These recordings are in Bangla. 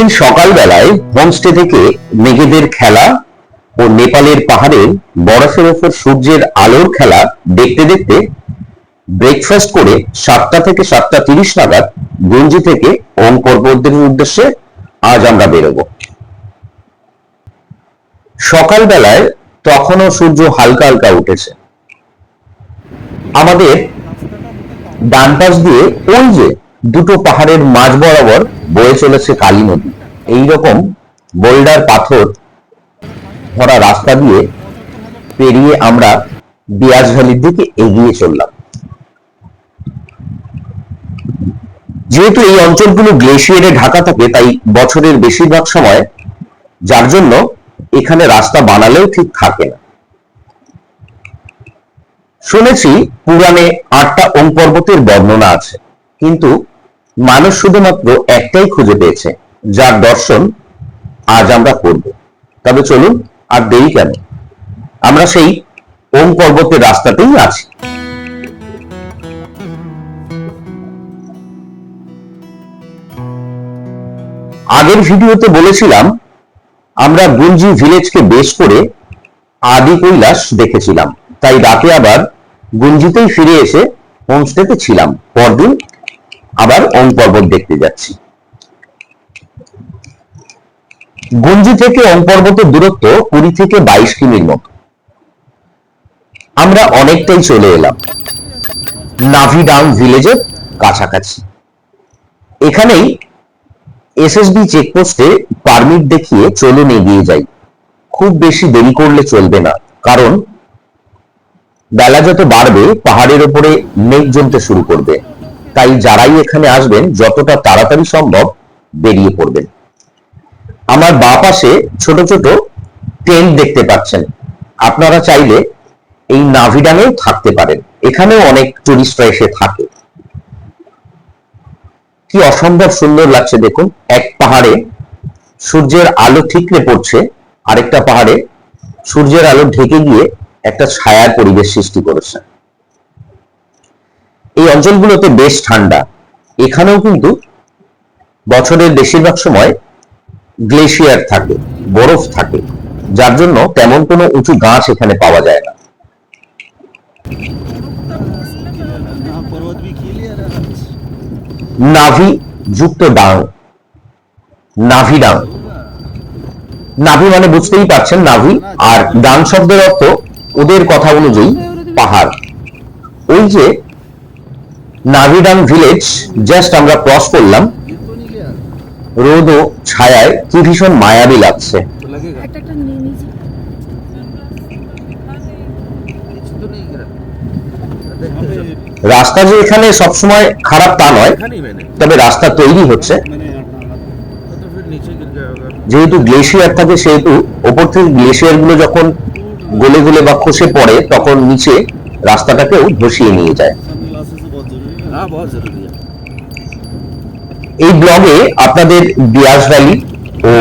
সেই সকালবেলায় হোমস্টে থেকে মেঘেদের খেলা ও নেপালের পাহাড়ের বরফের ওপর সূর্যের আলোর খেলা দেখতে দেখতে ব্রেকফাস্ট করে 7টা থেকে 7টা 30 নাগাদ গুঞ্জি থেকে ওম পর্বতের উদ্দেশ্যে আজ আমরা বেরোবো। সকালবেলায় তখনও সূর্য হালকা হালকা উঠেছে। আমাদের ডান পাশ দিয়ে ওই যে দুটো পাহাড়ের মাঝ বরাবর বয়ে চলেছে কালী নদী। এইরকম বোল্ডার পাথর ভরা রাস্তা দিয়ে পেরিয়ে আমরা বিয়াস ভ্যালির দিকে এগিয়ে চললাম। যেহেতু এই অঞ্চলগুলো গ্লেশিয়ারে ঢাকা থাকে, তাই বছরের বেশিরভাগ সময়, যার জন্য এখানে রাস্তা বানালেও ঠিক থাকে না। শুনেছি পুরাণে 8টা ওম পর্বতের বর্ণনা আছে, কিন্তু মানুষ শুধুমাত্র একটাই খুঁজে পেয়েছে, যার দর্শন আজ আমরা করব। তবে চলুন আর দেরি কেন, আমরা সেই ওম পর্বতের রাস্তাতেই আছি। আগের ভিডিওতে বলেছিলাম আমরা গুঞ্জি ভিলেজকে বেস করে আদি কৈলাস দেখেছিলাম, তাই রাতে আবার গুঞ্জিতেই ফিরে এসে হোমস্টেতে ছিলাম। পরদিন আবার ওম পর্বত দেখতে যাচ্ছি। গুঞ্জি থেকে ওম পর্বতের দূরত্ব 20 থেকে 22 কিমির মতো। আমরা অনেকটাই চলে এলাম নাভিডাং ভিলেজের কাছাকাছি। এখানেই এসএসবি চেকপোস্টে পারমিট দেখিয়ে চলুন এগিয়ে যাই। খুব বেশি দেরি করলে চলবে না, কারণ বেলা যত বাড়বে পাহাড়ের উপরে মেঘ জমতে শুরু করবে। তাই যারাই এখানে আসবেন যতটা তাড়াতাড়ি সম্ভব বেরিয়ে পড়বেন। আমার বাঁ পাশে ছোট ছোট টেন্ট দেখতে পাচ্ছেন। আপনারা চাইলে এই নাভিডাঙেও থাকতে পারেন, এখানেও অনেক টুরিস্টরা এসে থাকে। কি অসম্ভব সুন্দর লাগছে দেখুন। এক পাহাড়ে সূর্যের আলো ঠিকরে পড়ছে, আরেকটা পাহাড়ে সূর্যের আলো ঢেকে গিয়ে একটা ছায়ার পরিবেশ সৃষ্টি করেছে। এই অঞ্চলগুলোতে বেশ ঠান্ডা। এখানেও কিন্তু বছরের বেশিরভাগ সময় গ্লেশিয়ার থাকে, বরফ থাকে, যার জন্য তেমন কোনো উঁচু গাছ এখানে পাওয়া যায় না। নাভি যুক্ত ডাং, নাভিডাং। নাভি মানে বুঝতেই পারছেন নাভি, আর ডাং শব্দের অর্থ ওদের কথা অনুযায়ী পাহাড়। ওই যে নাভিডাং ভিলেজ জাস্ট আমরা ক্রস করলাম। রোদ ও ছায়ায় কি ভীষণ মায়াবী লাগছে। রাস্তা যে এখানে সবসময় খারাপ তা নয়, তবে রাস্তা তৈরি হচ্ছে। যেহেতু গ্লেশিয়ার থাকে, সেহেতু ওপর থেকে গ্লেশিয়ার গুলো যখন গলে গলে বা খসে পড়ে, তখন নিচে রাস্তাটাকেও ধসিয়ে নিয়ে যায়। এই ব্লগে আপনাদের বিয়াস ভ্যালি ও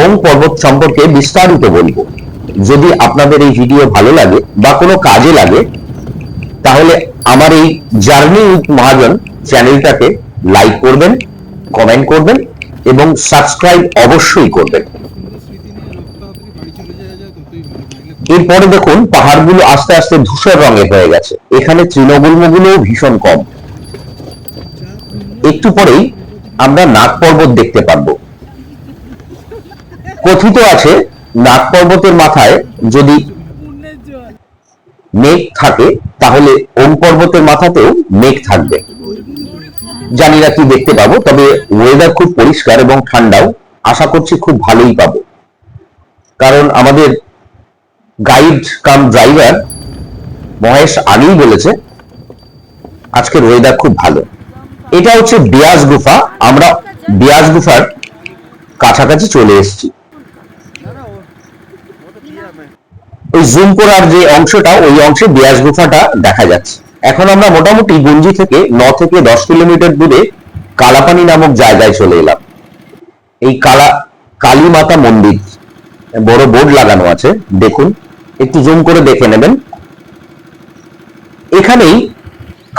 ওম পর্বত সম্পর্কে বিস্তারিত বলবো। যদি আপনাদের এই ভিডিও ভালো লাগে বা কোনো কাজে লাগে, তাহলে আমার এই জার্নি উইথ মহাজন চ্যানেলটাকে লাইক করবেন, কমেন্ট করবেন এবং সাবস্ক্রাইব অবশ্যই করবেন। এরপরে দেখুন পাহাড়গুলো আস্তে আস্তে ধূসর রঙের হয়ে গেছে। এখানে তৃণগুল্মগুলো ভীষণ কম। একটু পরেই আমরা নাগ পর্বত দেখতে পাবো। কথিত আছে নাগ পর্বতের মাথায় যদি মেঘ থাকে, তাহলে ওম পর্বতের মাথাতেও মেঘ থাকবে। জানি না কি দেখতে পাবো, তবে ওয়েদার খুব পরিষ্কার এবং ঠান্ডাও। আশা করছি খুব ভালোই পাবো, কারণ আমাদের গাইড কাম ড্রাইভার মহেশ আগেই বলেছে আজকের ওয়েদার খুব ভালো। এটা হচ্ছে বিয়াস গুফা। আমরা বিয়াস গুফার কাছাকাছি চলে এসেছি। ওই জুম করার যে অংশটা, ওই অংশে বিয়াস গুফাটা দেখা যাচ্ছে। এখন আমরা মোটামুটি গুঞ্জি থেকে 9 থেকে 10 কিলোমিটার দূরে কালাপানি নামক জায়গায় চলে এলাম। এই কালী মাতা মন্দির বড় বোর্ড লাগানো আছে, দেখুন, একটু জুম করে দেখে নেবেন। এখানেই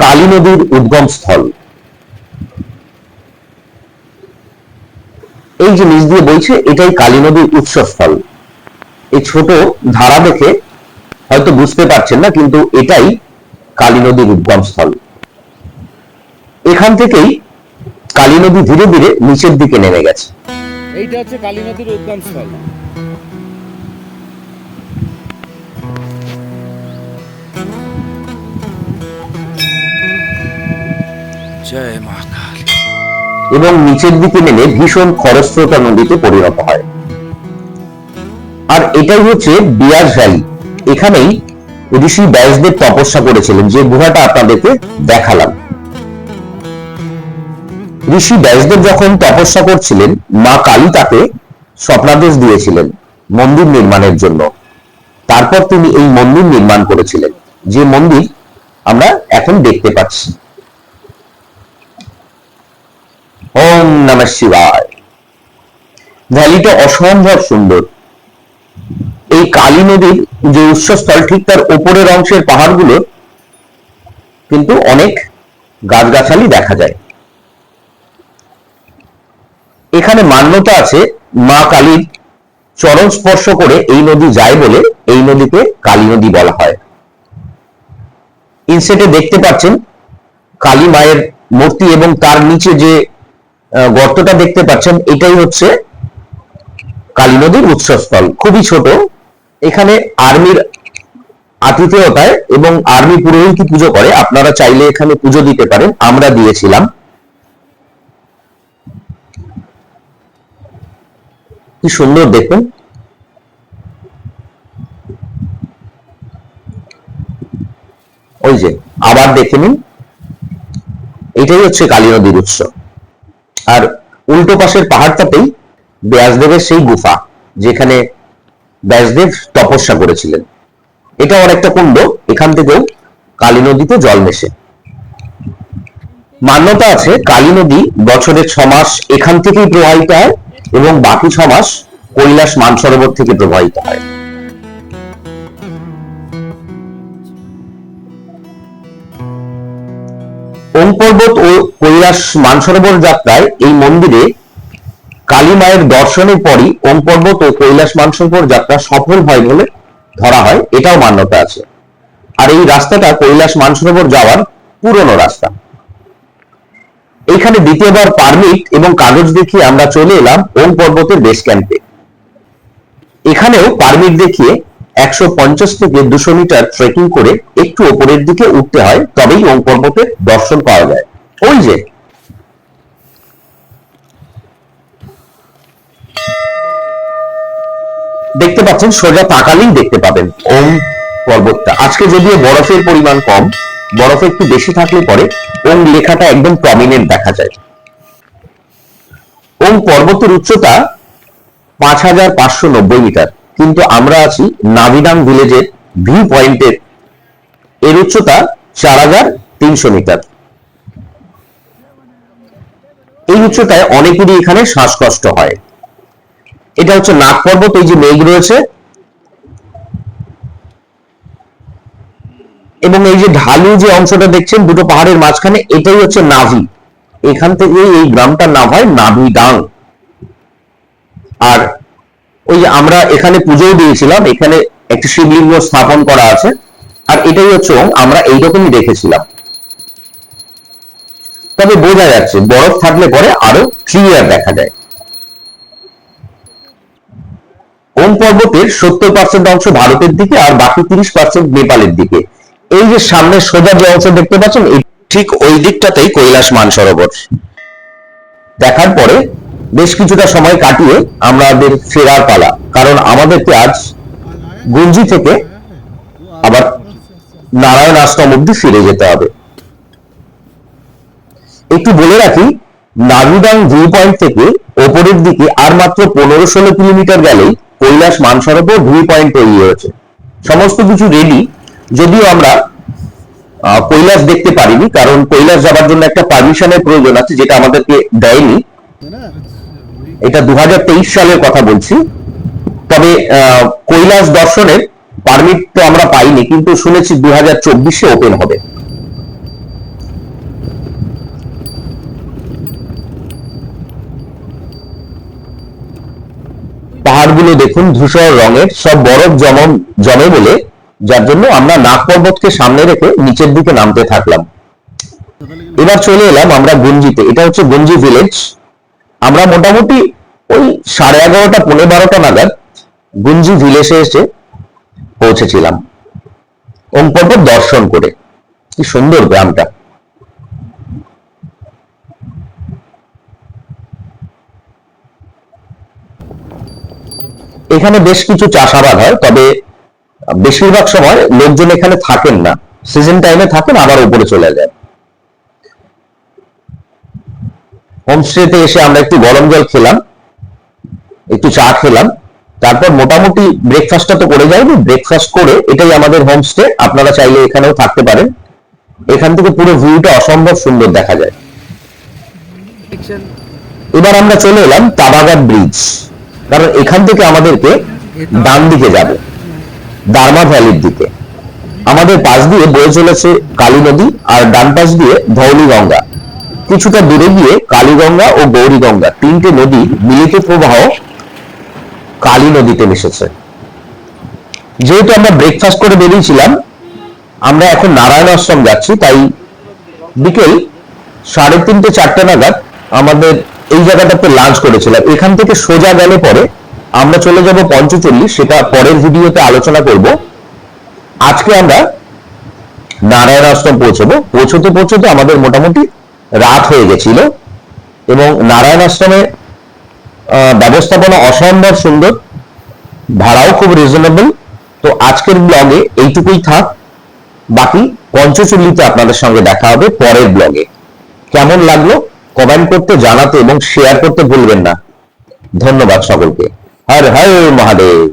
কালী নদীর উদ্গম স্থল। এই যে নিচ দিয়ে বইছে এটাই কালী নদীর উৎসস্থল। এই ছোট ধারা দেখে হয়তো বুঝতে পারছেন না, কিন্তু এটাই কালী নদীর উদ্গমস্থল। এখান থেকেই কালী নদী ধীরে ধীরে নিচের দিকে নেমে গেছে। এইটা হচ্ছে কালী নদীর উদ্গমস্থল। জয় মা কালী। এবং নিচের দিকে নেমে ভীষণ খরস্রোতা নদীতে পরিণত হয়। আর এটাই হচ্ছে বিয়াস ভ্যালি। এখানেই ঋষি ব্যাসদেব তপস্যা করেছিলেন, যে গুহাটা আপনাদেরকে দেখালাম। ঋষি ব্যাসদেব যখন তপস্যা করছিলেন, মা কালী তাকে স্বপ্নাদেশ দিয়েছিলেন মন্দির নির্মাণের জন্য। তারপর তিনি এই মন্দির নির্মাণ করেছিলেন, যে মন্দির আমরা এখন দেখতে পাচ্ছি। ওম নমঃ শিবায়। ভ্যালিটা অসম্ভব সুন্দর। এই কালী নদীর যে উৎসস্থল, ঠিক তার উপরের অংশের পাহাড়গুলো কিন্তু অনেক গাছগাছালি দেখা যায়। এখানে মান্যতা আছে, মা কালীর চরণ স্পর্শ করে এই নদী যায় বলে এই নদীকে কালী নদী বলা হয়। ইনসেটে দেখতে পাচ্ছেন কালী মায়ের মূর্তি, এবং তার নিচে যে গর্তটা দেখতে পাচ্ছেন এটাই হচ্ছে কালী নদীর উৎসস্থল। খুবই ছোট। এখানে আর্মির আতিথেয়তায় এবং আর্মি পুরোহিত পুজো করে। আপনারা চাইলে এখানে পুজো দিতে পারেন, আমরা দিয়েছিলাম। কি সুন্দর দেখুন। ওই যে আবার দেখে নিন, এটাই হচ্ছে কালী নদীর উৎস। আর উল্টো পাশের পাহাড়টাতেই ব্যাসদেবের সেই গুফা, যেখানে ব্যাসদেব তপস্যা করেছিলেন। এটা অনেকটা কুণ্ড, এখান থেকেও কালী নদীতে জল মেশে। মান্যতা আছে কালী নদী বছরের 6 মাস এখান থেকেই প্রবাহিত হয়, এবং বাকি 6 মাস কৈলাস মানসরোবর থেকে প্রবাহিত হয়। ওম পর্বত ও কৈলাস মানসরোবর যাত্রায় এই মন্দিরে কালী মায়ের দর্শনের পরই ওম পর্বত ও কৈলাস মানসরোবর যাত্রা সফল হয় বলে ধরা হয়, এটাও মান্যতা আছে। আর এই রাস্তাটা কৈলাস মানসরোবর যাওয়ার পুরনো রাস্তা। এইখানে দ্বিতীয়বার পারমিট এবং কাগজ দেখিয়ে আমরা চলে এলাম ওম পর্বতের বেস ক্যাম্পে। এখানেও পারমিট দেখিয়ে 150 থেকে 200 মিটার ট্রেকিং করে একটু উপরের দিকে উঠতে হয়, তবেই ওম পর্বতের দর্শন পাওয়া যায়। ওই যে দেখতে পাচ্ছেন, সোজা তাকালেই দেখতে পাবেন ওম পর্বতটা। আজকে যদিও বরফের পরিমাণ কম, বরফ একটু বেশি থাকলে পরে ওম লেখাটা একদম প্রমিনেন্ট দেখা যায়। ওম পর্বতের উচ্চতা 5590 মিটার, কিন্তু আমরা আছি নাভিডাং ভিলেজের ভিউ পয়েন্টের, এর উচ্চতা 4300 মিটার। এই উচ্চতায় অনেকেরই এখানে শ্বাসকষ্ট হয়। এটা হচ্ছে নাগ পর্বত, এই যে মেঘ রয়েছে, এবং এই যে ঢালু যে অংশটা দেখছেন দুটো পাহাড়ের মাঝখানে, এটাই হচ্ছে নাভি। এখান থেকে এই গ্রামটার নাম হয় নাভিডাং। আর ওই যে আমরা এখানে পুজো দিয়েছিলাম, এখানে একটি শিবলিঙ্গ স্থাপন করা আছে। আর এটাই হচ্ছে আমরা এইরকমই দেখেছিলাম, তবে বোঝা যাচ্ছে বরফ থাকলে পরে আরো ক্লিয়ার দেখা যায়। ওম পর্বতের 70% অংশ ভারতের দিকে আর বাকি 30% নেপালের দিকে। এই যে সামনে সোজা যে অংশ দেখতে পাচ্ছেন, ঠিক ওই দিকটাতেই কৈলাস মানসরোবর। দেখার পরে বেশ কিছুটা সময় কাটিয়ে আমাদের ফেরার পালা, কারণ আমাদেরকে আজ গুঞ্জি থেকে আবার নারায়ণ আশ্রম অব্দি ফিরে যেতে হবে। একটু বলে রাখি, নাভিডাং ভিউ পয়েন্ট থেকে ওপরের দিকে আর মাত্র 15-16 কিলোমিটার গেলেই কৈলাস মানসরোবর ভিউ পয়েন্ট তৈরি হয়েছে। সমস্ত কিছু রেডি, যদিও আমরা কৈলাস দেখতে পারিনি, কারণ কৈলাস যাবার জন্য একটা পারমিশনের প্রয়োজন আছে, যেটা আমাদেরকে দেয়নি। এটা 2023 সালের কথা বলছি। তবে কৈলাস দর্শনের পারমিট তো আমরা পাইনি, কিন্তু শুনেছি 2024-এ ওপেন হবে। দেখুন ধূসর রঙের, সব বরফ জমে বলে, যার জন্য আমরা নাগ পর্বতকে সামনে রেখে নিচের দিকে নামতে থাকলাম। এবার চলে এলাম আমরা গুঞ্জিতে। এটা হচ্ছে গুঞ্জি ভিলেজ। আমরা মোটামুটি ওই 11:30 12:30 নাগাদ গুঞ্জি ভিলেজে এসে পৌঁছেছিলাম ওম পর্বত দর্শন করে। কি সুন্দর গ্রামটা। এখানে বেশ কিছু চাষাবাদ হয়, তবে বেশিরভাগ সময় লোকজন এখানে থাকেন না, সিজন টাইমে থাকেন আবার উপরে চলে যায়। হোমস্টেতে এসে আমরা একটু গরম জল খেলাম, একটু চা খেলাম, তারপর মোটামুটি ব্রেকফাস্টটা তো করে যাইনি, ব্রেকফাস্ট করে এটাই আমাদের হোমস্টে। আপনারা চাইলে এখানেও থাকতে পারেন। এখান থেকে পুরো ভিউটা অসম্ভব সুন্দর দেখা যায়। এবার আমরা চলে এলাম তাবাগাত ব্রিজ, কারণ এখান থেকে আমাদেরকে ডান দিকে যাবে দারমা ভ্যালির দিকে। আমাদের পাশ দিয়ে বয়ে চলেছে কালী নদী, আর ডান পাশ দিয়ে ধৌলি গঙ্গা। কিছুটা দূরে গিয়ে কালীগঙ্গা ও গৌরী গঙ্গা তিনটে নদী মিলিত প্রবাহ কালী নদীতে মিশেছে। যেহেতু আমরা ব্রেকফাস্ট করে বেরিয়েছিলাম, আমরা এখন নারায়ণ আশ্রম যাচ্ছি, তাই বিকেল 3:30 4টে নাগাদ আমাদের এই জায়গাটাতে লাঞ্চ করেছিলাম। এখান থেকে সোজা গেলে পরে আমরা চলে যাব পঞ্চচল্লি, সেটা পরের ভিডিওতে আলোচনা করব। আজকে আমরা নারায়ণ আশ্রম পৌঁছতে পৌঁছতে আমাদের মোটামুটি রাত হয়ে গেছিল, এবং নারায়ণ আশ্রমে ব্যবস্থাপনা অসম্ভব সুন্দর, ভাড়াও খুব রিজনেবল। তো আজকের ব্লগে এইটুকুই থাক, বাকি পঞ্চচল্লিতে আপনাদের সঙ্গে দেখা হবে পরের ব্লগে। কেমন লাগলো কমেন্ট করতে জানাতে এবং শেয়ার করতে ভুলবেন না। ধন্যবাদ সকলকে। হর হর মহাদেব।